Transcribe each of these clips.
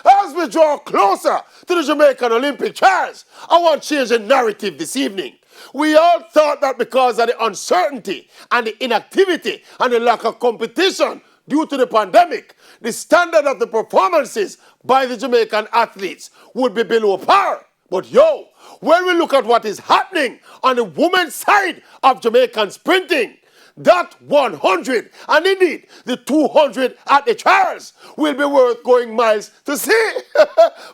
As we draw closer to the Jamaican Olympic trials, I want to change the narrative this evening. We all thought that because of the uncertainty and the inactivity and the lack of competition due to the pandemic, the standard of the performances by the Jamaican athletes would be below par. But when we look at what is happening on the women's side of Jamaican sprinting, that 100 and indeed the 200 at the trials will be worth going miles to see.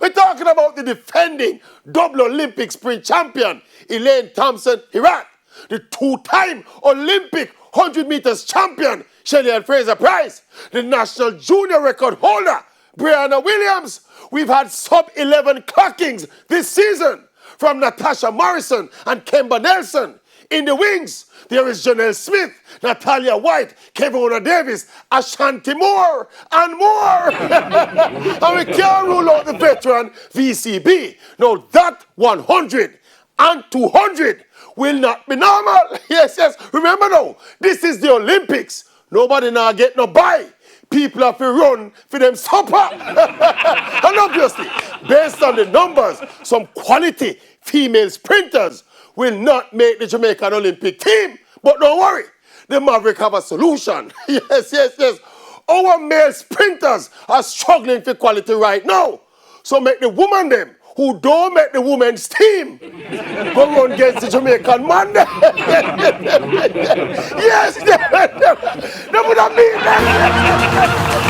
We're talking about the defending double Olympic sprint champion, Elaine Thompson-Herah, the two-time Olympic 100 meters champion, Shelly-Ann Fraser-Pryce, the national junior record holder, Brianna Williams. We've had sub-11 clockings this season from Natasha Morrison and Kemba Nelson. In the wings, there is Janelle Smith, Natalia White, Kevona Davis, Ashanti Moore, and more. And we can't rule out the veteran VCB. Now that 100 and 200 will not be normal. Yes. Remember now, this is the Olympics. Nobody now get no buy. People have to run for them supper. And obviously, based on the numbers, some quality female sprinters will not make the Jamaican Olympic team. But don't worry, the Maverick have a solution. Yes. Our male sprinters are struggling for quality right now. So make the woman them who don't make the women's team go run against the Jamaican man. Yes, they would have been there.